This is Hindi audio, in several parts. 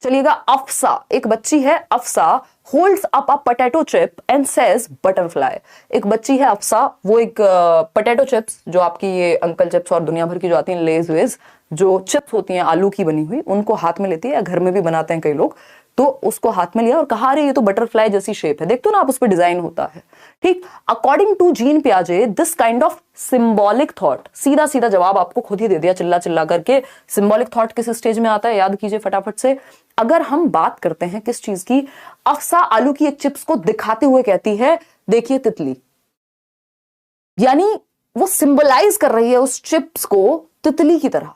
चलिएगा, अफसा, एक बच्ची है Afsa, holds up a potato chip and says butterfly. एक बच्ची है अफसा, वो एक पोटैटो चिप्स, जो आपकी ये अंकल चिप्स और दुनिया भर की जो आती हैं लेज वेज, जो चिप्स होती हैं आलू की बनी हुई, उनको हाथ में लेती है, या घर में भी बनाते हैं कई लोग, तो उसको हाथ में लिया और कहा अरे ये तो बटरफ्लाई जैसी शेप है, देखते हो ना आप, उस पर डिजाइन होता है। ठीक, अकॉर्डिंग टू जीन पियाजे this kind of symbolic thought, सीधा सीधा जवाब आपको खुद ही दे दिया चिल्ला चिल्ला करके। सिंबॉलिक थॉट किस स्टेज में आता है, याद कीजिए फटाफट से। अगर हम बात करते हैं किस चीज की, अफसा आलू की एक चिप्स को दिखाते हुए कहती है देखिए तितली, यानी वो सिंबलाइज कर रही है उस चिप्स को तितली की तरह।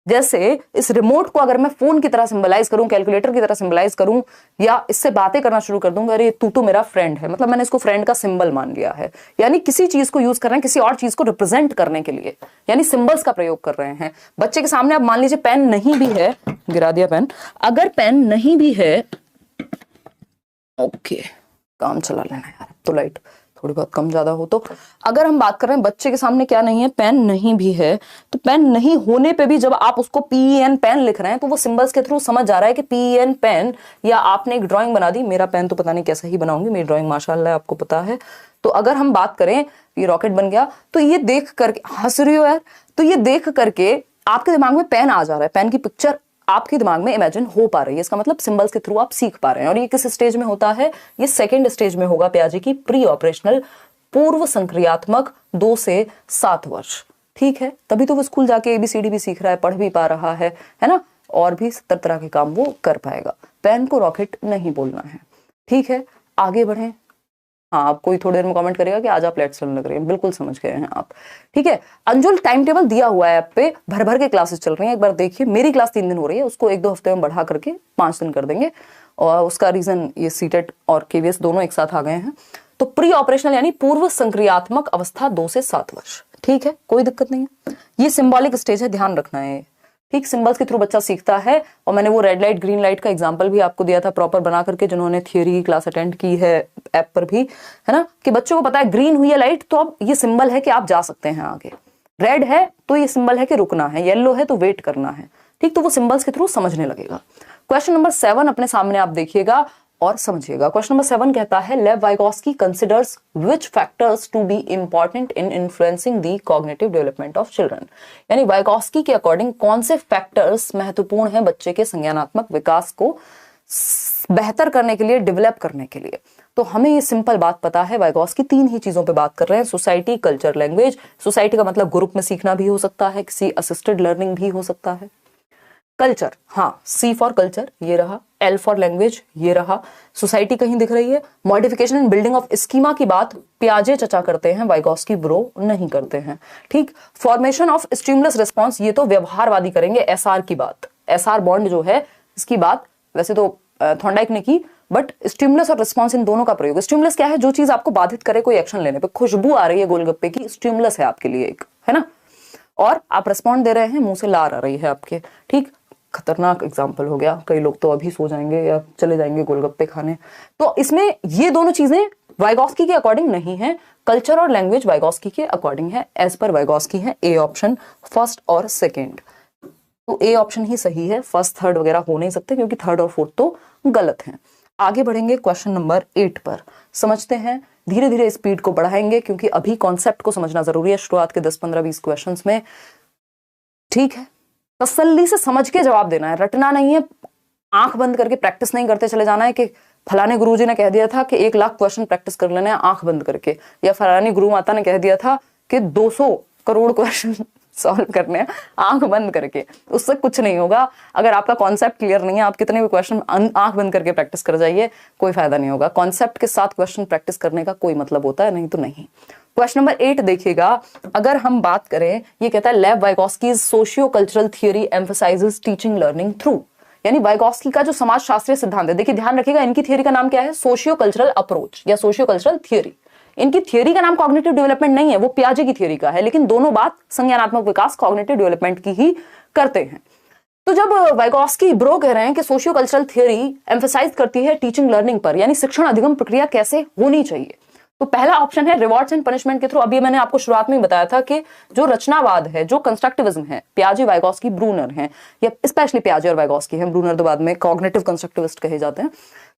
जैसे इस रिमोट को अगर मैं फोन की तरह सिंबलाइज करूं, कैलकुलेटर की तरह सिंबलाइज करूं, या इससे बातें करना शुरू कर दूंगा, अरे तू तो मेरा फ्रेंड है, मतलब मैंने इसको फ्रेंड का सिंबल मान लिया है। यानी किसी चीज को यूज कर रहे हैं किसी और चीज को रिप्रेजेंट करने के लिए, यानी सिंबल्स का प्रयोग कर रहे हैं। बच्चे के सामने अब मान लीजिए पेन नहीं भी है, गिरा दिया पेन, अगर पेन नहीं भी है, ओके काम चला लेना यार, तो लाइट थोड़ी बहुत कम ज्यादा हो तो। अगर हम बात कर रहे हैं बच्चे के सामने क्या नहीं है, पेन नहीं भी है, तो पेन नहीं होने पे भी जब आप उसको PEN पेन लिख रहे हैं तो वो सिंबल्स के थ्रू समझ जा रहा है कि PEN पेन, या आपने एक ड्राइंग बना दी, मेरा पेन तो पता नहीं कैसा ही बनाऊंगी, मेरी ड्राइंग माशाल्लाह आपको पता है। तो अगर हम बात करें ये रॉकेट बन गया, तो ये देख करके, हंस रही हो यार, तो ये देख करके आपके दिमाग में पेन आ जा रहा है, पेन की पिक्चर आपके दिमाग में इमेजिन हो पा रही है, इसका मतलब सिंबल्स के थ्रू आप सीख पा रहे हैं। और ये किस स्टेज में होता है, ये सेकंड स्टेज में होगा पियाजे की प्री ऑपरेशनल, पूर्व संक्रियात्मक 2 से 7 वर्ष। ठीक है, तभी तो वो स्कूल जाके ABCD भी सीख रहा है, पढ़ भी पा रहा है ना, और भी 70 तरह के काम वो कर पाएगा। पेन को रॉकेट नहीं बोलना है। ठीक है, आगे बढ़े। हाँ, आप कोई थोड़ी देर में कमेंट करेगा कि आज आप लेट लग रही हैं, बिल्कुल समझ गए हैं आप। ठीक है, अंजुल टाइम टेबल दिया हुआ है ऐप पे, भर भर के क्लासेस चल रही हैं, एक बार देखिए। मेरी क्लास 3 दिन हो रही है, उसको 1-2 हफ्ते में बढ़ा करके 5 दिन कर देंगे, और उसका रीजन ये सीटेट और KVS दोनों एक साथ आ गए हैं। तो प्री ऑपरेशनल यानी पूर्व संक्रियात्मक अवस्था 2 से 7 वर्ष। ठीक है, कोई दिक्कत नहीं है, ये सिंबॉलिक स्टेज है, ध्यान रखना है। ठीक, सिंबल्स के थ्रू बच्चा सीखता है। और मैंने वो रेड लाइट ग्रीन लाइट का एग्जांपल भी आपको दिया था प्रॉपर बना करके, जिन्होंने थियरी की क्लास अटेंड की है ऐप पर भी, है ना, कि बच्चों को पता है ग्रीन हुई है लाइट तो अब ये सिंबल है कि आप जा सकते हैं आगे, रेड है तो ये सिंबल है कि रुकना है, येलो है तो वेट करना है। ठीक, तो वो सिंबल्स के थ्रू समझने लगेगा। क्वेश्चन नंबर 7 अपने सामने आप देखिएगा और समझिएगा। क्वेश्चन नंबर 7 कहता है Lev Vygotsky considers which factors to be important in influencing the cognitive development of children, यानी वाइगोस्की के अकॉर्डिंग कौन से फैक्टर्स महत्वपूर्ण हैं बच्चे के संज्ञानात्मक विकास को बेहतर करने के लिए, डेवलप करने के लिए। तो हमें ये सिंपल बात पता है, वाइगोस्की 3 ही चीजों पे बात कर रहे हैं, सोसाइटी, कल्चर, लैंग्वेज। सोसाइटी का मतलब ग्रुप में सीखना भी हो सकता है, किसी असिस्टेड लर्निंग भी हो सकता है। कल्चर, हाँ, C फॉर कल्चर ये रहा, L फॉर लैंग्वेज ये रहा। सोसाइटी कहीं दिख रही है। Modification and building of schema की बात पियाजे चचा करते हैं, वाइगोस्की ब्रो नहीं करते हैं। ठीक, फॉर्मेशन ऑफ स्टिमुलस रिस्पॉन्स ये तो व्यवहारवादी करेंगे, SR की बात, SR बॉन्ड जो है इसकी बात वैसे तो थॉर्नडाइक ने की, बट स्टिमुलस और रिस्पॉन्स इन दोनों का प्रयोग। स्टिमुलस क्या है, जो चीज आपको बाधित करे कोई एक्शन लेने पे, खुशबू आ रही है गोलगप्पे की, स्टिमुलस है आपके लिए एक, है ना, और आप रिस्पॉन्ड दे रहे हैं, मुंह से लार आ रही है आपके। ठीक, खतरनाक एग्जाम्पल हो गया, कई लोग तो अभी सो जाएंगे या चले जाएंगे गोलगप्पे खाने। तो इसमें ये दोनों चीजें वाइगोस्की के अकॉर्डिंग नहीं है, कल्चर और लैंग्वेज वाइगोस्की के अकॉर्डिंग है, एज पर वाइगोस्की है। A ऑप्शन फर्स्ट और सेकेंड, तो A ऑप्शन ही सही है, फर्स्ट थर्ड वगैरह हो नहीं सकते क्योंकि थर्ड और फोर्थ तो गलत हैं। आगे बढ़ेंगे क्वेश्चन नंबर 8 पर, समझते हैं, धीरे धीरे स्पीड को बढ़ाएंगे क्योंकि अभी कॉन्सेप्ट को समझना जरूरी है शुरुआत के 15-20 क्वेश्चन में। ठीक है, तसल्ली से समझ के जवाब देना है, रटना नहीं है, आंख बंद करके प्रैक्टिस नहीं करते चले जाना है कि फलाने गुरुजी ने कह दिया था कि 1 लाख क्वेश्चन प्रैक्टिस कर लेने हैं आंख बंद करके, या फलानी गुरु माता ने कह दिया था कि 200 करोड़ क्वेश्चन सॉल्व करने हैं आंख बंद करके। उससे कुछ नहीं होगा। अगर आपका कॉन्सेप्ट क्लियर नहीं है, आप कितने भी क्वेश्चन आंख बंद करके प्रैक्टिस कर जाइए, कोई फायदा नहीं होगा। कॉन्सेप्ट के साथ क्वेश्चन प्रैक्टिस करने का कोई मतलब होता है, नहीं तो नहीं। क्वेश्चन नंबर 8 देखिएगा, अगर हम बात करें, ये कहता है Lev Vygotsky's socio cultural theory emphasises teaching learning through, यानी वाइगोस्की का जो समाज शास्त्रीय सिद्धांत है, देखिए ध्यान रखिएगा, इनकी थियोरी का नाम क्या है, सोशियो कल्चरल अप्रोच या सोशियो कल्चरल थियोरी। इनकी थियोरी का नाम कॉग्निटिव डेवलपमेंट नहीं है, वो पियाजे की थियोरी का है, लेकिन दोनों बात संज्ञानात्मक विकास कॉग्निटिव डेवलपमेंट की ही करते हैं। तो जब वाइगोस्की ब्रो कह रहे हैं कि सोशियो कल्चरल थियोरी एम्फसाइज करती है टीचिंग लर्निंग पर, यानी शिक्षण अधिगम प्रक्रिया कैसे होनी चाहिए, तो पहला ऑप्शन है रिवॉर्ड्स एंड पनिशमेंट के थ्रू। अभी मैंने आपको शुरुआत में ही बताया था कि जो रचनावाद है, जो कंस्ट्रक्टिविज्म है, पियाजे, वाइगोस्की, ब्रूनर हैं, या स्पेशली पियाजे और वाइगोस्की हैं, ब्रूनर तो बाद में कॉग्निटिव कंस्ट्रक्टिविस्ट कहे जाते हैं।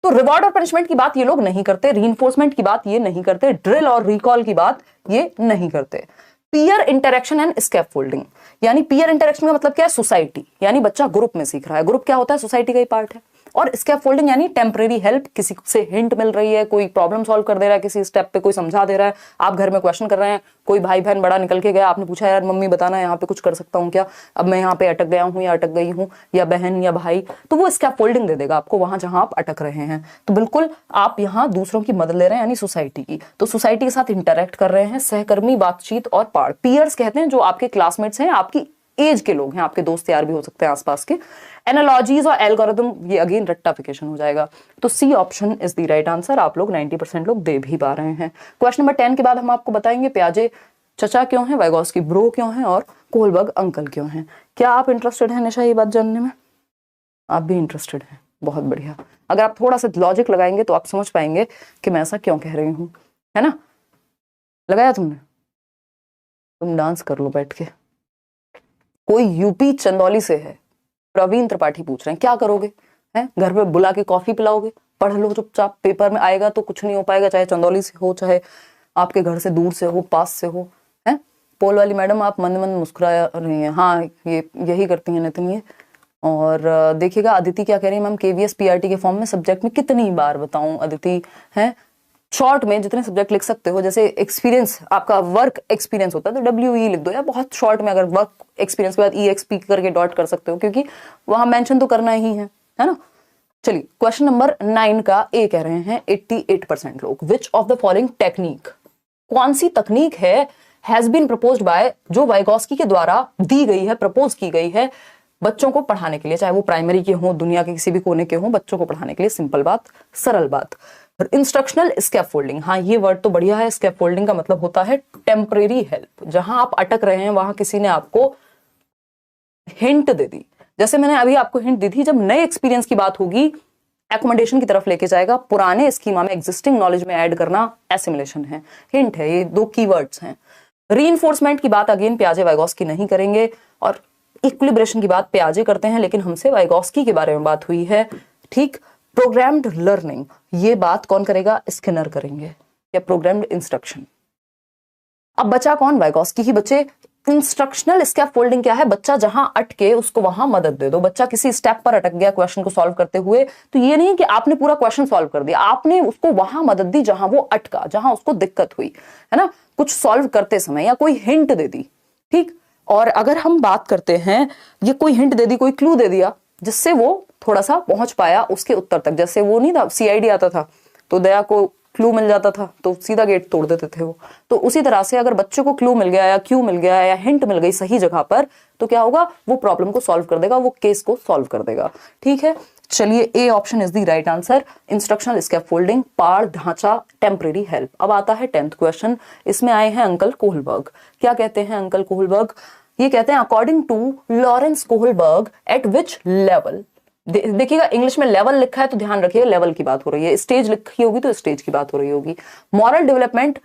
तो रिवॉर्ड और पनिशमेंट की बात ये लोग नहीं करते, रीइंफोर्समेंट की बात ये नहीं करते, ड्रिल और रिकॉल की बात ये नहीं करते। पीयर इंटरेक्शन एंड स्कैफोल्डिंग, यानी पीयर इंटरेक्शन का मतलब क्या है? सोसाइटी, यानी बच्चा ग्रुप में सीख रहा है। ग्रुप क्या होता है? सोसाइटी का ही पार्ट है। और स्कैफोल्डिंग यानी टेम्परेरी हेल्प, किसी से हिंट मिल रही है, कोई प्रॉब्लम सॉल्व कर दे रहा है, किसी स्टेप पे कोई समझा दे रहा है, आप घर में क्वेश्चन कर रहे हैं, कोई भाई बहन बड़ा निकल के गया, आपने पूछा यार मम्मी बताना यहाँ पे कुछ कर सकता हूँ क्या, अब मैं यहाँ पे अटक गया हूँ या अटक गई हूँ, या बहन या भाई, तो वो स्कैफोल्डिंग दे देगा आपको वहां जहां आप अटक रहे हैं। तो बिल्कुल आप यहाँ दूसरों की मदद ले रहे हैं, यानी सोसाइटी की। तो सोसाइटी के साथ इंटरेक्ट कर रहे हैं, सहकर्मी, बातचीत और पार्ट। पीयर्स कहते हैं जो आपके क्लासमेट्स हैं, आपकी एज के लोग हैं, आपके दोस्त यार भी हो सकते हैं आसपास के। एनालॉजीज और एल्गोरिथम, ये अगेन रट्टाफिकेशन हो जाएगा। तो C option is the right answer. आप लोग 90% लोग दे भी पा रहे हैं। क्वेश्चन नंबर 10 के बाद हम आपको बताएंगे पियाजे चचा क्यों है, वाइगोस्की ब्रो क्यों है और कोहलबर्ग अंकल क्यों है। क्या आप इंटरेस्टेड हैं निशा ये बात जानने में? आप भी इंटरेस्टेड हैं, बहुत बढ़िया। अगर आप थोड़ा सा लॉजिक लगाएंगे तो आप समझ पाएंगे कि मैं ऐसा क्यों कह रही हूं, है ना? लगाया तुमने? तुम डांस कर लो बैठ के। कोई यूपी चंदौली से है, प्रवीण त्रिपाठी पूछ रहे हैं क्या करोगे? हैं घर पे बुला के कॉफी पिलाओगे? पढ़ लो चुपचाप, पेपर में आएगा तो कुछ नहीं हो पाएगा, चाहे चंदौली से हो, चाहे आपके घर से दूर से हो, पास से हो। हैं पोल वाली मैडम आप मंद मंद मुस्कुरा रही हैं। हाँ ये यही करती हैं नितिन ये। और देखिएगा अदिति क्या कह रही है, मैम केवीएस पीआरटी के फॉर्म में सब्जेक्ट में कितनी बार बताऊं अदिति? है शॉर्ट में जितने सब्जेक्ट लिख सकते हो, जैसे एक्सपीरियंस, आपका वर्क एक्सपीरियंस होता है तो WE लिख दो, या बहुत शॉर्ट में अगर वर्क एक्सपीरियंस के बाद EXP करके डॉट कर सकते हो, क्योंकि वहां मेंशन तो करना ही है ना। चलिए क्वेश्चन नंबर 9 का ए कह रहे हैं 88% लोग, विच ऑफ द फॉलोइंग टेक्निक, कौन सी तकनीक है हैज बीन प्रपोज्ड बाय, जो वाइगोस्की के द्वारा दी गई है, प्रपोज की गई है बच्चों को पढ़ाने के लिए, चाहे वो प्राइमरी के हों, दुनिया के किसी भी कोने के हों, बच्चों को पढ़ाने के लिए। सिंपल बात, सरल बात, इंस्ट्रक्शनल स्कैफोल्डिंग। हाँ ये वर्ड तो बढ़िया है। स्कैफोल्डिंग का मतलब होता है टेम्परेरी हेल्प, जहां आप अटक रहे हैं वहां किसी ने आपको हिंट दे दी। जैसे मैंने अभी आपको हिंट दी थी, जब नए एक्सपीरियंस की बात होगी एकोमोडेशन की तरफ लेके जाएगा, पुराने स्कीमा में एग्जिस्टिंग नॉलेज में ऐड करना एसिमिलेशन है, हिंट है। ये दो कीवर्ड्स हैं। रीइंफोर्समेंट की बात अगेन पियाजे वाइगोस्की नहीं करेंगे, और इक्विलिब्रेशन की बात पियाजे करते हैं, लेकिन हमसे वाइगोस्की के बारे में बात हुई है। ठीक, प्रोग्राम्ड लर्निंग ये बात कौन करेगा? स्किनर करेंगे, या प्रोग्राम्ड इंस्ट्रक्शन। अब बचा कौन? वाइगोस्की ही बचे। इंस्ट्रक्शनल स्कैफोल्डिंग क्या है? बच्चा जहां अटके उसको वहां मदद दे दो। बच्चा किसी स्टेप पर अटक गया क्वेश्चन को सॉल्व करते हुए, तो ये नहीं कि आपने पूरा क्वेश्चन सॉल्व कर दिया, आपने उसको वहां मदद दी जहां वो अटका, जहां उसको दिक्कत हुई, है ना, कुछ सॉल्व करते समय, या कोई हिंट दे दी। ठीक, और अगर हम बात करते हैं, ये कोई हिंट दे दी, कोई क्लू दे दिया, जिससे वो थोड़ा सा पहुंच पाया उसके उत्तर तक। जैसे वो नहीं था CID आता था तो दया को क्लू मिल जाता था तो सीधा गेट तोड़ देते थे वो। तो उसी तरह से अगर बच्चे को क्लू मिल गया, या क्यू मिल गया, या हिंट मिल गई सही जगह पर, तो क्या होगा? वो प्रॉब्लम को सॉल्व कर देगा, वो केस को सॉल्व कर देगा। ठीक है, चलिए A option is the right answer. Instructional scaffolding, पाड़ ढांचा, टेम्परेरी हेल्प। अब आता है 10th क्वेश्चन। इसमें आए हैं अंकल कोहलबर्ग। क्या कहते हैं अंकल कोहलबर्ग? ये कहते हैं according to Lawrence Kohlberg at which level. देखिएगा इंग्लिश में लेवल लिखा है तो ध्यान रखिएगा लेवल की बात हो रही है, स्टेज लिखी होगी तो स्टेज की बात हो रही होगी। Moral development,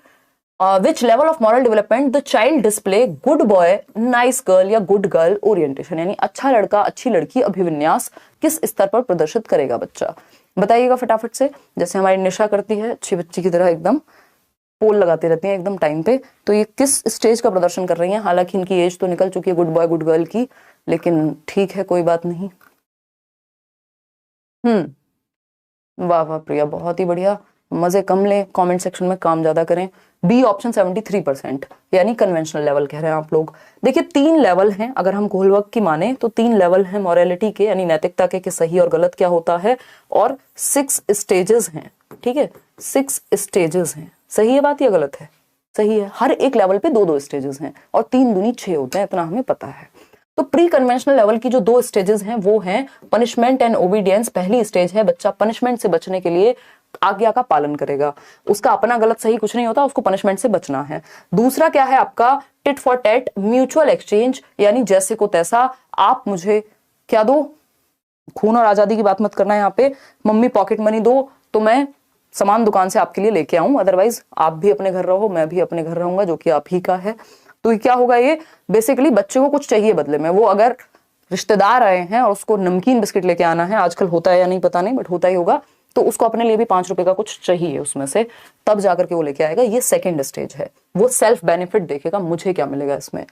which level of moral development the child display good boy, nice girl या गुड गर्ल ओरिएंटेशन, यानी अच्छा लड़का अच्छी लड़की अभिविन्यास किस स्तर पर प्रदर्शित करेगा बच्चा? बताइएगा फटाफट से, जैसे हमारी निशा करती है अच्छी बच्ची की तरह, एकदम पोल लगाती रहती हैं एकदम टाइम पे। तो ये किस स्टेज का प्रदर्शन कर रही हैं? हालांकि इनकी एज तो निकल चुकी है गुड बॉय गुड गर्ल की, लेकिन ठीक है कोई बात नहीं। वाह वाह प्रिया, बहुत ही बढ़िया। मजे कम लें, कमेंट सेक्शन में काम ज्यादा करें। बी ऑप्शन 73%, यानी कन्वेंशनल लेवल कह रहे हैं आप लोग। देखिए 3 लेवल हैं, अगर हम कोहलबर्ग की माने तो 3 लेवल हैं मॉरलिटी के, यानी नैतिकता के, कि सही और गलत क्या होता है, और 6 स्टेजेस हैं। ठीक है, 6 स्टेजेस हैं। सही है बात या गलत है? सही है। हर एक लेवल पे 2-2 स्टेजेस हैं, और 3 दूनी 6 होते हैं, इतना हमें पता है। तो प्री कन्वेंशनल लेवल की जो 2 स्टेजेस हैं वो हैं पनिशमेंट एंड ओबीडियंस। पहली स्टेज है बच्चा पनिशमेंट से बचने के लिए आज्ञा का पालन करेगा, उसका अपना गलत सही कुछ नहीं होता, उसको पनिशमेंट से बचना है। दूसरा क्या है आपका? Tit for tat, mutual exchange, यानी जैसे को तैसा, आप मुझे क्या दो, खून और आजादी की बात मत करना यहाँ पे, मम्मी पॉकेट मनी दो तो मैं सामान दुकान से आपके लिए लेके आऊं, अदरवाइज आप भी अपने घर रहो, मैं भी अपने घर रहूंगा, जो कि आप ही का है। तो क्या होगा, ये बेसिकली बच्चे को कुछ चाहिए बदले में। वो अगर रिश्तेदार आए हैं और उसको नमकीन बिस्किट लेके आना है, आजकल होता है या नहीं पता नहीं, बट होता ही होगा, तो उसको अपने लिए भी 5 रुपए का कुछ चाहिए उसमें से, तब जाकर के वो लेके आएगा। ये सेकंड स्टेज है। वो सेल्फ बेनिफिट देखेगा, मुझे क्या मिलेगा इसमें।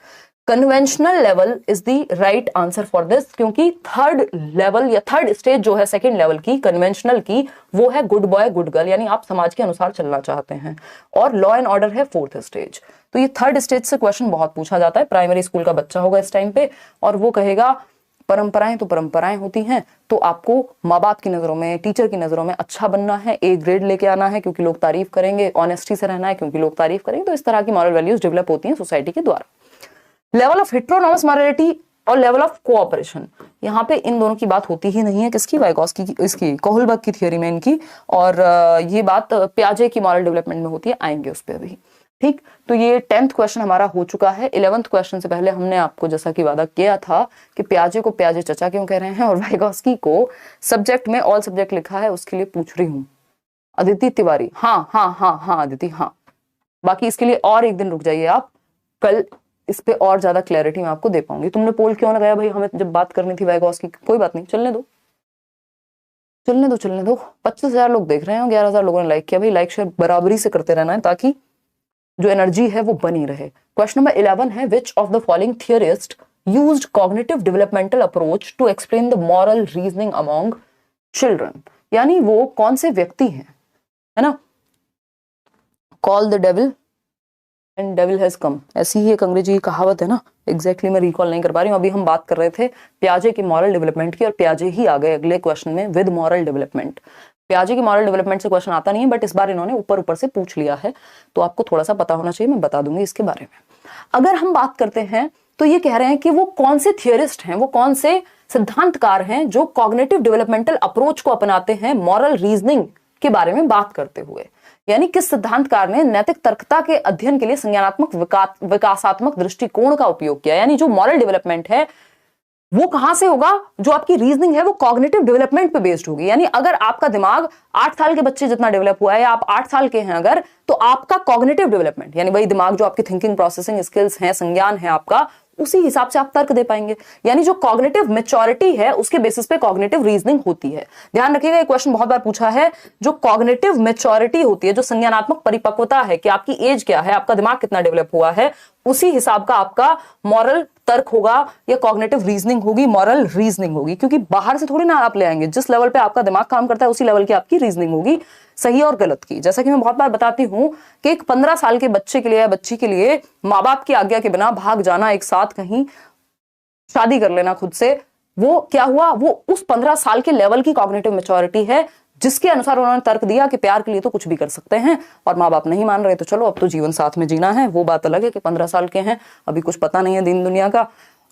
Conventional level is the right answer for this, क्योंकि थर्ड लेवल या थर्ड स्टेज जो है सेकंड लेवल की, कन्वेंशनल की, वो है गुड बॉय गुड गर्ल, यानी आप समाज के अनुसार चलना चाहते हैं। और लॉ एंड ऑर्डर है फोर्थ स्टेज। तो ये थर्ड स्टेज से क्वेश्चन बहुत पूछा जाता है। प्राइमरी स्कूल का बच्चा होगा इस टाइम पे, और वो कहेगा परंपराएं तो परंपराएं होती हैं, तो आपको माँ बाप की नजरों में, टीचर की नजरों में अच्छा बनना है, ए ग्रेड लेके आना है क्योंकि लोग तारीफ करेंगे, ऑनेस्टी से रहना है क्योंकि लोग तारीफ करेंगे। तो इस तरह की मॉरल वैल्यूज डेवलप होती हैं सोसाइटी के द्वारा। लेवल ऑफ हेटेरोनॉमस मॉरलिटी और लेवल ऑफ कोऑपरेशन, यहाँ पे इन दोनों की बात होती ही नहीं है। किसकी? वाइगॉस्की की, इसकी कोहलबर्ग की थियोरी में इनकी। और ये बात पियाजे की मॉरल डेवलपमेंट में होती है, आएंगे उस पर अभी। ठीक, तो ये 10th क्वेश्चन हमारा हो चुका है। 11th क्वेश्चन से पहले हमने आपको जैसा कि वादा किया था कि पियाजे को पियाजे चचा क्यों कह रहे हैं, और वाइगॉस्की को सब्जेक्ट में ऑल सब्जेक्ट लिखा है, उसके लिए पूछ रही हूँ अदिति तिवारी। हाँ हाँ हाँ हाँ अदिति, हाँ। बाकी इसके लिए और एक दिन रुक जाइए आप, कल इस पे और ज्यादा क्लैरिटी मैं आपको दे पाऊंगी। तुमने पोल क्यों लगाया भाई? हमें जब बात करनी थी वाइगॉस्की, कोई बात नहीं, चलने दो चलने दो चलने दो। 25,000 लोग देख रहे हैं, 11,000 लोगों ने लाइक किया। भाई लाइक शेयर बराबरी से करते रहना है ताकि जो एनर्जी है वो बनी रहे। क्वेश्चन नंबर 11 है, which of the following theorist used cognitive developmental approach to explain the moral reasoning among children, यानी वो कौन से व्यक्ति हैं, है ना। Call the devil and devil has come, ऐसी ही एक अंग्रेजी की कहावत है ना, एग्जैक्टली मैं रिकॉल नहीं कर पा रही हूँ। अभी हम बात कर रहे थे पियाजे की मॉरल डेवलपमेंट की, और पियाजे ही आ गए अगले क्वेश्चन में विद मॉरल डेवलपमेंट। पियाजे की मॉरल डेवलपमेंट से क्वेश्चन आता नहीं है, बट इस बार इन्होंने ऊपर ऊपर से पूछ लिया है, तो आपको थोड़ा सा पता होना चाहिए, मैं बता दूंगी इसके बारे में। अगर हम बात करते हैं तो ये कह रहे हैं कि वो कौन से थियरिस्ट हैं, वो कौन से सिद्धांतकार हैं जो कॉग्निटिव डेवलपमेंटल अप्रोच को अपनाते हैं मॉरल रीजनिंग के बारे में बात करते हुए। यानी किस सिद्धांतकार ने नैतिक तर्कता के अध्ययन के लिए संज्ञानात्मक विकासात्मक दृष्टिकोण का उपयोग किया। यानी जो मॉरल डेवलपमेंट है वो कहां से होगा, जो आपकी रीजनिंग है वो कॉग्निटिव डेवलपमेंट पे बेस्ड होगी। यानी अगर आपका दिमाग 8 साल के बच्चे जितना डेवलप हुआ है, या आप 8 साल के हैं अगर, तो आपका कॉग्निटिव डेवलपमेंट, यानी वही दिमाग जो आपकी थिंकिंग प्रोसेसिंग स्किल्स हैं, संज्ञान है आपका, उसी हिसाब से आप तर्क दे पाएंगे। यानी जो कॉग्निटिव मैच्योरिटी है उसके बेसिस पे कॉग्निटिव रीजनिंग होती है। ध्यान रखिएगा, ये क्वेश्चन बहुत बार पूछा है। जो कॉग्निटिव मैच्योरिटी होती है, जो संज्ञानात्मक परिपक्वता है कि आपकी एज क्या है, आपका दिमाग कितना डेवलप हुआ है, उसी हिसाब का आपका मॉरल तर्क होगा या कॉग्निटिव रीजनिंग होगी, मॉरल रीजनिंग होगी। क्योंकि बाहर से थोड़ी ना आप ले आएंगे, जिस लेवल पे आपका दिमाग काम करता है उसी लेवल की आपकी रीजनिंग होगी, सही और गलत की। जैसा कि मैं बहुत बार बताती हूं कि एक 15 साल के बच्चे के लिए या बच्ची के लिए माँ बाप की आज्ञा के बिना भाग जाना, एक साथ कहीं शादी कर लेना खुद से, वो क्या हुआ, वो उस 15 साल के लेवल की कॉग्निटिव मैच्योरिटी है, जिसके अनुसार उन्होंने तर्क दिया कि प्यार के लिए तो कुछ भी कर सकते हैं, और माँ बाप नहीं मान रहे तो चलो अब तो जीवन साथ में जीना है। वो बात अलग है कि 15 साल के हैं, अभी कुछ पता नहीं है दीन दुनिया का।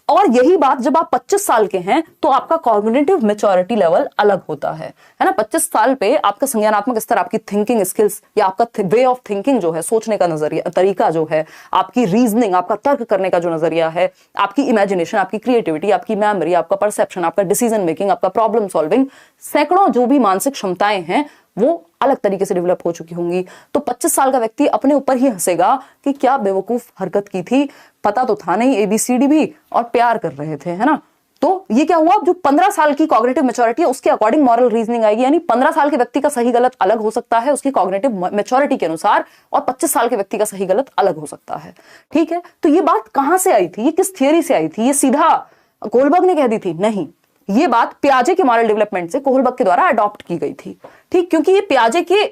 और यही बात जब आप 25 साल के हैं तो आपका कॉग्निटिव मैच्योरिटी लेवल अलग होता है ना। 25 साल पे आपका संज्ञानात्मक स्तर, आपकी थिंकिंग स्किल्स या आपका वे ऑफ थिंकिंग जो है, सोचने का नजरिया तरीका जो है, आपकी रीजनिंग, आपका तर्क करने का जो नजरिया है, आपकी इमेजिनेशन, आपकी क्रिएटिविटी, आपकी मेमोरी, आपका परसेप्शन, आपका डिसीजन मेकिंग, आपका प्रॉब्लम सॉल्विंग, सैकड़ों जो भी मानसिक क्षमताएं हैं वो अलग तरीके से डेवलप हो चुकी होंगी। तो 25 साल का व्यक्ति अपने ऊपर ही हंसेगा कि क्या बेवकूफ हरकत की थी, पता तो था नहीं ABCD भी, और प्यार कर रहे थे, है ना। तो ये क्या हुआ, जो 15 साल की कॉग्निटिव मैच्योरिटी है उसके अकॉर्डिंग मॉरल रीजनिंग आएगी। यानी 15 साल के व्यक्ति का सही गलत अलग हो सकता है उसकी कॉग्निटिव मैच्योरिटी के अनुसार, और 25 साल के व्यक्ति का सही गलत अलग हो सकता है। ठीक है, तो ये बात कहां से आई थी, ये किस थियरी से आई थी? ये सीधा कोहलबर्ग ने कह दी थी? नहीं, ये बात पियाजे के मॉरल डेवलपमेंट से कोहलबर्ग के द्वारा अडॉप्ट की गई थी। ठीक, क्योंकि ये पियाजे के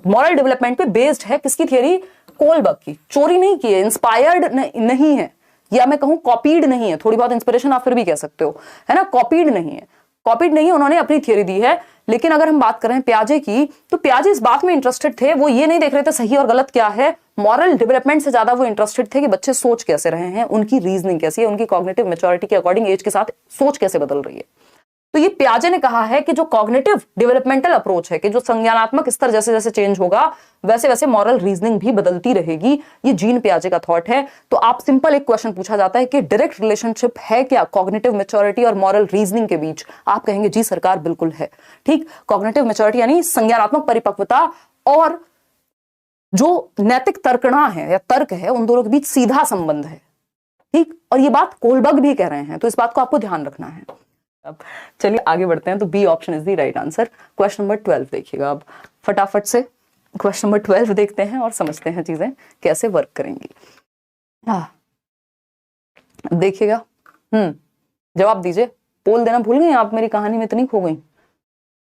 मॉरल डेवलपमेंट पे बेस्ड है। किसकी थियरी? कोहलबर्ग की। चोरी नहीं की है, इंस्पायर्ड नहीं है, या मैं कहूं कॉपीड नहीं है, थोड़ी बहुत इंस्पिरेशन आप फिर भी कह सकते हो, है ना। कॉपीड नहीं है, कॉपीड नहीं है, उन्होंने अपनी थियरी दी है। लेकिन अगर हम बात करें पियाजे की, तो पियाजे इस बात में इंटरेस्टेड थे, वो ये नहीं देख रहे थे सही और गलत क्या है, मॉरल डेवलपमेंट से ज्यादा वो इंटरेस्टेड थे कि बच्चे सोच कैसे रहे हैं, उनकी रीजनिंग कैसी है, उनकी कॉग्निटिव मैच्योरिटी के अकॉर्डिंग एज के साथ सोच कैसे बदल रही है। तो ये पियाजे ने कहा है कि जो कॉग्निटिव डेवलपमेंटल अप्रोच है, कि जो संज्ञानात्मक स्तर जैसे जैसे चेंज होगा वैसे वैसे मॉरल रीजनिंग भी बदलती रहेगी। ये जीन पियाजे का थॉट है। तो आप सिंपल एक क्वेश्चन पूछा जाता है कि डायरेक्ट रिलेशनशिप है क्या कॉग्निटिव मैच्योरिटी और मॉरल रीजनिंग के बीच? आप कहेंगे जी सरकार बिल्कुल है। ठीक, कॉग्निटिव मैच्योरिटी यानी संज्ञानात्मक परिपक्वता और जो नैतिक तर्कणा है या तर्क है, उन दोनों के बीच सीधा संबंध है। ठीक, और ये बात कोलबर्ग भी कह रहे हैं, तो इस बात को आपको ध्यान रखना है। अब चलिए आगे बढ़ते हैं। तो B option is the right answer. Question number 12 देखिएगा। अब फटाफट से क्वेश्चन नंबर 12 देखते हैं और समझते हैं चीजें कैसे वर्क करेंगी। हाँ देखिएगा, जवाब दीजिए। पोल देना भूल गई आप? मेरी कहानी में इतनी खो गई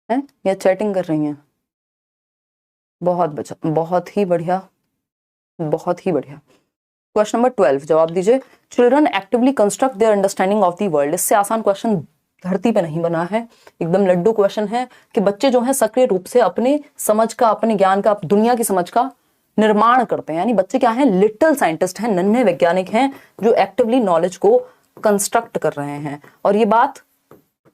हैं या चैटिंग कर रही हैं? बहुत बचा, बहुत ही बढ़िया, बहुत ही बढ़िया। क्वेश्चन नंबर 12 जवाब दीजिए। Children actively construct their understanding of the world. इससे आसान क्वेश्चन धरती पे नहीं बना है, एकदम लड्डू क्वेश्चन है कि बच्चे जो है सक्रिय रूप से अपने समझ का, अपने ज्ञान का, दुनिया की समझ का निर्माण करते हैं। यानी बच्चे क्या हैं? लिटिल साइंटिस्ट हैं, नन्हे वैज्ञानिक हैं जो एक्टिवली नॉलेज को कंस्ट्रक्ट कर रहे हैं। और ये बात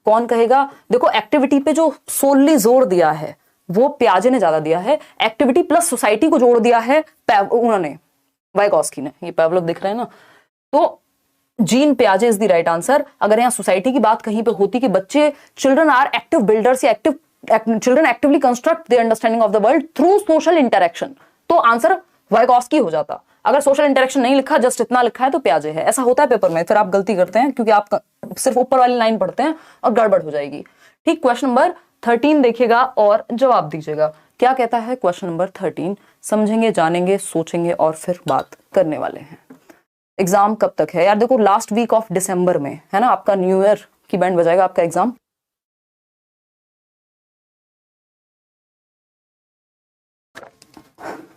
कौन कहेगा? देखो, एक्टिविटी पे जो सोलली जोर दिया है वो पियाजे ने ज्यादा दिया है। एक्टिविटी प्लस सोसाइटी को जोड़ दिया है उन्होंने, वाइगॉस्की ने। ये पावलोव दिख रहे हैं ना? तो जीन पियाजे इज द राइट आंसर। अगर यहाँ सोसाइटी की बात कहीं पे होती कि बच्चे, चिल्ड्रन आर एक्टिव बिल्डर्स या children actively construct the understanding of the world through social interaction, तो आंसर वाइगॉस्की हो जाता। अगर सोशल इंटरेक्शन नहीं लिखा, जस्ट इतना लिखा है, तो पियाजे है। ऐसा होता है पेपर में, फिर आप गलती करते हैं क्योंकि आप सिर्फ ऊपर वाली लाइन पढ़ते हैं और गड़बड़ हो जाएगी। ठीक, क्वेश्चन नंबर 13 देखिएगा और जवाब दीजिएगा। क्या कहता है क्वेश्चन नंबर 13? समझेंगे, जानेंगे, सोचेंगे और फिर बात करने वाले हैं। एग्जाम कब तक है यार? देखो, लास्ट वीक ऑफ दिसंबर में है ना आपका न्यू ईयर की बैंड बजाएगा आपका एग्जाम।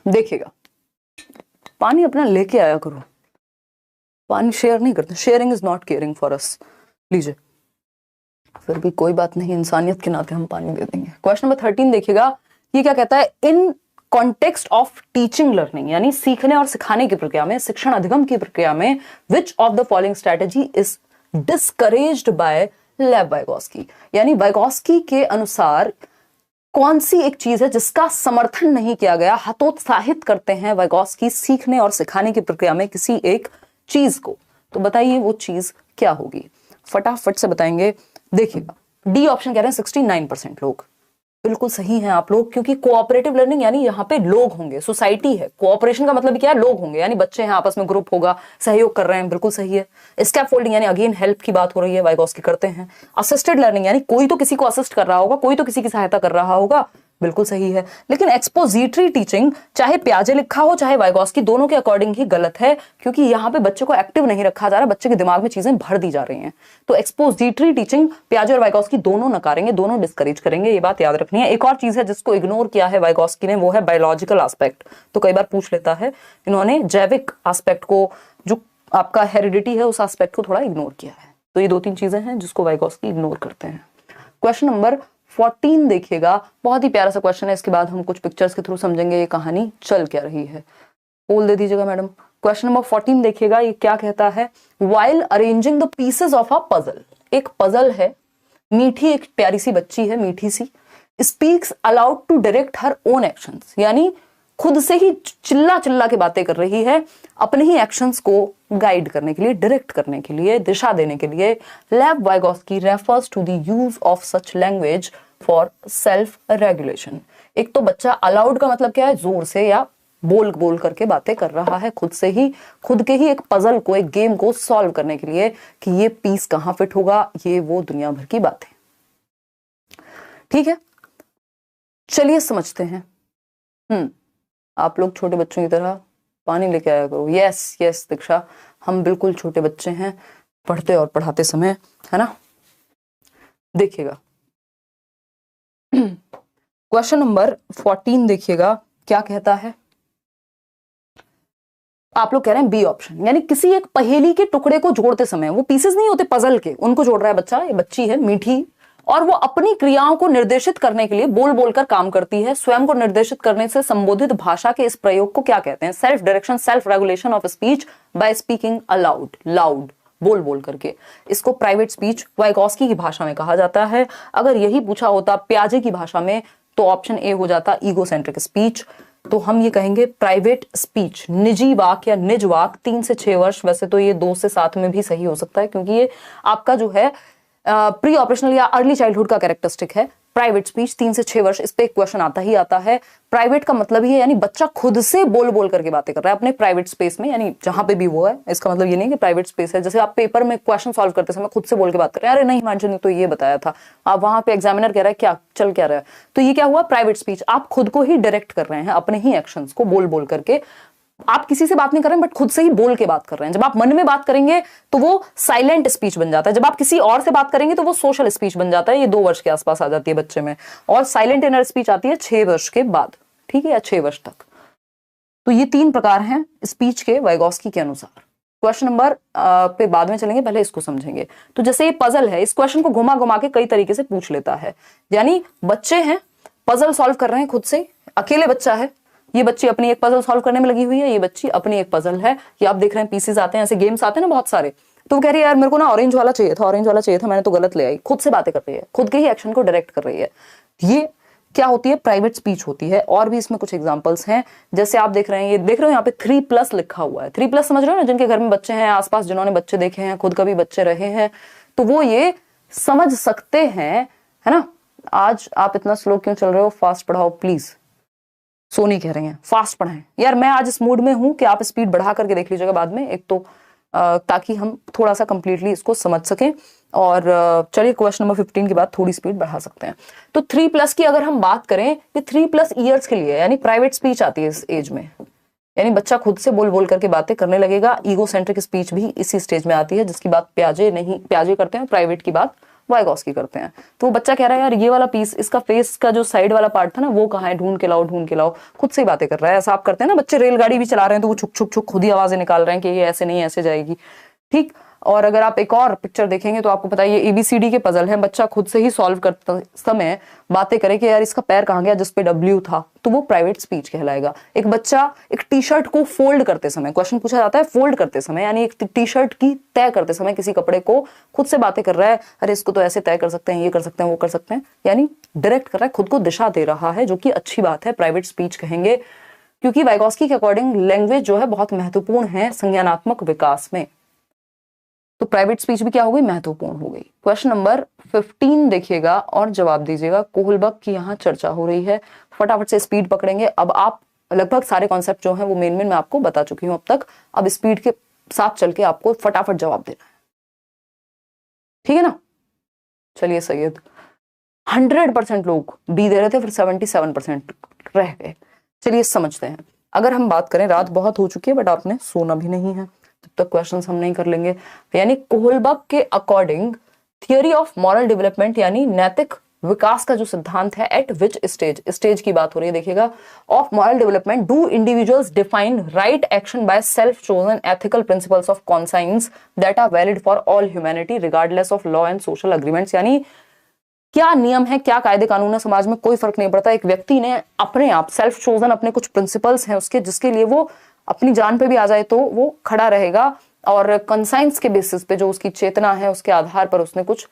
देखिएगा, पानी अपना लेके आया करो, पानी शेयर नहीं करते। Sharing is not caring for us. लीजिए, फिर भी कोई बात नहीं, इंसानियत के नाते हम पानी दे देंगे। क्वेश्चन नंबर 13 देखिएगा। ये क्या कहता है? In context of teaching learning, यानी सीखने और सिखाने की प्रक्रिया में, शिक्षण अधिगम की प्रक्रिया में, which of the following strategy is discouraged by Lev Vygotsky. यानी वाइगॉस्की के अनुसार कौन सी एक चीज है जिसका समर्थन नहीं किया गया? हतोत्साहित करते हैं वाइगॉस्की सीखने और सिखाने की प्रक्रिया में किसी एक चीज को। तो बताइए वो चीज क्या होगी? फटाफट से बताएंगे। देखिएगा, डी ऑप्शन कह रहे हैं 69% लोग। बिल्कुल सही हैं आप लोग, क्योंकि कोऑपरेटिव लर्निंग यानी यहाँ पे लोग होंगे, सोसाइटी है। कोऑपरेशन का मतलब क्या है? लोग होंगे, यानी बच्चे हैं, आपस में ग्रुप होगा, सहयोग कर रहे हैं। बिल्कुल सही है। स्कैफोल्डिंग यानी अगेन हेल्प की बात हो रही है, वाइगॉस्की करते हैं। असिस्टेड लर्निंग यानी कोई तो किसी को असिस्ट कर रहा होगा, कोई तो किसी की सहायता कर रहा होगा। बिल्कुल सही है। लेकिन एक्सपोजिटरी टीचिंग, चाहे पियाजे लिखा हो चाहे वाइगॉस्की, दोनों के अकॉर्डिंग ही गलत है, क्योंकि यहाँ पे बच्चे को एक्टिव नहीं रखा जा रहा, बच्चे के दिमाग में चीजें भर दी जा रही हैं। तो एक्सपोजिटरी टीचिंग पियाजे और वाइगॉस्की दोनों नकारेंगे, दोनों डिस्करेज करेंगे, ये बात याद रखनी है। एक और चीज है जिसको इग्नोर किया है वाइगॉस्की ने, वो है बायोलॉजिकल एस्पेक्ट। तो कई बार पूछ लेता है, इन्होंने जैविक एस्पेक्ट को, जो आपका हेरिडिटी है, उस एस्पेक्ट को थोड़ा इग्नोर किया है। तो ये 2-3 चीजें हैं जिसको वाइगॉस्की इग्नोर करते हैं। क्वेश्चन नंबर 14 देखिएगा। बहुत ही प्यारा सा क्वेश्चन है। इसके बाद हम कुछ पिक्चर्स के थ्रू समझेंगे ये कहानी चल क्या रही है। पोल दे दीजिएगा मैडम। क्वेश्चन नंबर 14 देखिएगा। ये क्या कहता है? While arranging the pieces of a puzzle, एक पजल है, मीठी एक प्यारी सी बच्ची है, मीठी सी, speaks aloud to direct her own actions, यानी खुद से ही चिल्ला चिल्ला के बातें कर रही है, अपने ही एक्शंस को गाइड करने के लिए, डायरेक्ट करने के लिए, दिशा देने के लिए। Lev Vygotsky refers to the use of such language for self regulation. एक तो बच्चा, अलाउड का मतलब क्या है? जोर से या बोल बोल करके बातें कर रहा है, खुद से ही, खुद के ही एक पजल को, एक गेम को सॉल्व करने के लिए कि ये पीस कहां फिट होगा, ये वो दुनिया भर की बातें। ठीक है, चलिए समझते हैं। आप लोग छोटे बच्चों की तरह पानी लेके आया करो। यस यस दीक्षा, हम बिल्कुल छोटे बच्चे हैं, पढ़ते और पढ़ाते समय, है ना। देखिएगा, क्वेश्चन नंबर 14 देखिएगा क्या कहता है। आप लोग कह रहे हैं बी ऑप्शन, यानी किसी एक पहेली के टुकड़े को जोड़ते समय, वो पीसेस नहीं होते पजल के, उनको जोड़ रहा है बच्चा, ये बच्ची है मीठी, और वो अपनी क्रियाओं को निर्देशित करने के लिए बोल बोलकर काम करती है। स्वयं को निर्देशित करने से संबोधित भाषा के इस प्रयोग को क्या कहते हैं? Self direction, self regulation of speech by speaking allowed, loud, बोल बोल करके। इसको प्राइवेट स्पीच वाइगॉस्की की भाषा में कहा जाता है। अगर यही पूछा होता पियाजे की भाषा में तो ऑप्शन ए हो जाता ईगोसेंट्रिक स्पीच। तो हम ये कहेंगे प्राइवेट स्पीच, निजी वाक या निज वाक 3 से 6 वर्ष, वैसे तो ये 2 से 7 में भी सही हो सकता है क्योंकि ये आपका जो है प्री ऑपरेशनल या अर्ली चाइल्डहुड का कैरेक्टरिस्टिक है। प्राइवेट स्पीच 3 से 6 वर्ष, इस पे एक क्वेश्चन आता ही आता है। प्राइवेट का मतलब ही है यानी बच्चा खुद से बोल बोल करके बातें कर रहा है अपने प्राइवेट स्पेस में, यानी जहां पे भी वो है। इसका मतलब ये नहीं कि प्राइवेट स्पेस है, जैसे आप पेपर में क्वेश्चन सॉल्व करते समय खुद से बोल के बात कर रहे हैं, अरे नहीं हिमांशु ने तो ये बताया था, आप वहां पे एग्जामिनर कह रहा है क्या चल क्या रहा है, तो ये क्या हुआ प्राइवेट स्पीच। आप खुद को ही डायरेक्ट कर रहे हैं अपने ही एक्शंस को बोल बोल करके। आप किसी से बात नहीं कर रहे हैं बट खुद से ही बोल के बात कर रहे हैं। जब आप मन में बात करेंगे तो वो साइलेंट स्पीच बन जाता है, जब आप किसी और से बात करेंगे तो वो सोशल स्पीच बन जाता है। ये 2 वर्ष के आसपास आ जाती है बच्चे में, और साइलेंट इनर स्पीच आती है 6 वर्ष के बाद, ठीक है, या 6 वर्ष तक। तो ये 3 प्रकार हैं स्पीच के वाइगॉस्की के अनुसार। क्वेश्चन नंबर पे बाद में चलेंगे, पहले इसको समझेंगे। तो जैसे ये पजल है, इस क्वेश्चन को घुमा घुमा के कई तरीके से पूछ लेता है। यानी बच्चे हैं, पजल सॉल्व कर रहे हैं खुद से, अकेले बच्चा है, ये बच्ची अपनी एक पजल सॉल्व करने में लगी हुई है, ये बच्ची अपनी एक पजल है। ये आप देख रहे हैं पीसेस आते हैं, ऐसे गेम्स आते हैं ना बहुत सारे, तो वो कह रही है यार मेरे को ना ऑरेंज वाला चाहिए था, ऑरेंज वाला चाहिए था, मैंने तो गलत ले आई। खुद से बातें कर रही है, खुद के ही एक्शन को डायरेक्ट कर रही है। ये क्या होती है, प्राइवेट स्पीच होती है। और भी इसमें कुछ एग्जांपल्स हैं, जैसे आप देख रहे हैं, ये देख रहे हो यहाँ पे 3+ लिखा हुआ है। 3+ समझ रहे हो ना, जिनके घर में बच्चे हैं, आसपास जिन्होंने बच्चे देखे हैं, खुद कभी बच्चे रहे हैं, तो वो ये समझ सकते हैं, है ना। आज आप इतना स्लो क्यों चल रहे हो, फास्ट पढ़ाओ प्लीज। सोनी कह रहे हैं फास्ट पढ़ाएं। यार मैं आज इस मूड में हूं कि आप स्पीड बढ़ा करके देख लीजिएगा बाद में, एक तो ताकि हम थोड़ा सा कंप्लीटली इसको समझ सकें। और चलिए क्वेश्चन नंबर 15 के बाद थोड़ी स्पीड बढ़ा सकते हैं। तो 3+ की अगर हम बात करें, ये 3+ ईयर्स के लिए, यानी प्राइवेट स्पीच आती है इस एज में, यानी बच्चा खुद से बोल बोल करके बातें करने लगेगा। ईगोसेंट्रिक स्पीच भी इसी स्टेज में आती है, जिसकी बात प्याजे करते हैं, प्राइवेट की बात वाइगॉस्की करते हैं। तो वो बच्चा कह रहा है यार ये वाला पीस, इसका फेस का जो साइड वाला पार्ट था ना वो कहाँ है, ढूंढ के लाओ, खुद से ही बातें कर रहा है। ऐसा आप करते हैं ना, बच्चे रेलगाड़ी भी चला रहे हैं तो वो छुक छुक छुक खुद ही आवाजें निकाल रहे हैं कि ये ऐसे नहीं ऐसे जाएगी, ठीक। और अगर आप एक और पिक्चर देखेंगे तो आपको पता है ये ABCD के पजल है, बच्चा खुद से ही सॉल्व करते समय बातें करे कि यार इसका पैर कहाँ गया जिस पे W था, तो वो प्राइवेट स्पीच कहलाएगा। एक बच्चा एक टी-शर्ट को फोल्ड करते समय, क्वेश्चन पूछा जाता है फोल्ड करते समय, यानी एक टी-शर्ट की तय करते समय किसी कपड़े को खुद से बातें कर रहा है, अरे इसको तो ऐसे तय कर सकते हैं, ये कर सकते हैं, वो कर सकते हैं, यानी डायरेक्ट कर रहा है, खुद को दिशा दे रहा है, जो कि अच्छी बात है, प्राइवेट स्पीच कहेंगे। क्योंकि वाइगॉस्की के अकॉर्डिंग लैंग्वेज जो है बहुत महत्वपूर्ण है संज्ञानात्मक विकास में, तो प्राइवेट स्पीच भी क्या हो गई, महत्वपूर्ण हो गई। क्वेश्चन नंबर 15 देखिएगा और जवाब दीजिएगा। कोहलबर्ग की यहाँ चर्चा हो रही है, फटाफट से स्पीड पकड़ेंगे। अब आप लगभग सारे कॉन्सेप्ट जो हैं वो मेन मैं आपको बता चुकी हूं अब तक, अब स्पीड के साथ चल के आपको फटाफट जवाब देना है, ठीक है ना। चलिए सैयद 100% लोग बी दे रहे थे, फिर 77% रह गए। चलिए समझते हैं। अगर हम बात करें, रात बहुत हो चुकी है बट आपने सोना भी नहीं है, तब तक क्वेश्चंस हम नहीं कर लेंगे। यानी कोहलबर्ग के according theory of moral development यानी नैतिक विकास का जो सिद्धांत है, एट विच स्टेज की बात हो रही है देखिएगा, of moral development do individuals define right action by self chosen ethical principles of conscience that are valid for all humanity regardless of law and social agreements. यानी क्या नियम है, क्या कायदे कानून है, समाज में कोई फर्क नहीं पड़ता, एक व्यक्ति ने अपने आप सेल्फ चोजन अपने कुछ प्रिंसिपल्स हैं उसके, जिसके लिए वो अपनी जान पे भी आ जाए तो वो खड़ा रहेगा, और कंसाइंस के बेसिस पे जो उसकी चेतना है उसके आधार पर उसने कुछ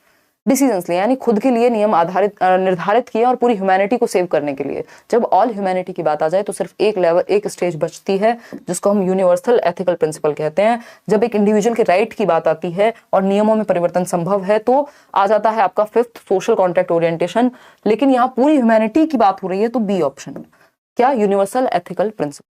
डिसीजंस लिए, यानी खुद के लिए नियम निर्धारित किए और पूरी ह्यूमैनिटी को सेव करने के लिए। जब ऑल ह्यूमैनिटी की बात आ जाए तो सिर्फ एक स्टेज बचती है जिसको हम यूनिवर्सल एथिकल प्रिंसिपल कहते हैं। जब एक इंडिविजुअल के राइट की बात आती है और नियमों में परिवर्तन संभव है तो आ जाता है आपका 5th सोशल कॉन्ट्रैक्ट ओरिएंटेशन। लेकिन यहाँ पूरी ह्यूमैनिटी की बात हो रही है तो बी ऑप्शन, क्या, यूनिवर्सल एथिकल प्रिंसिपल।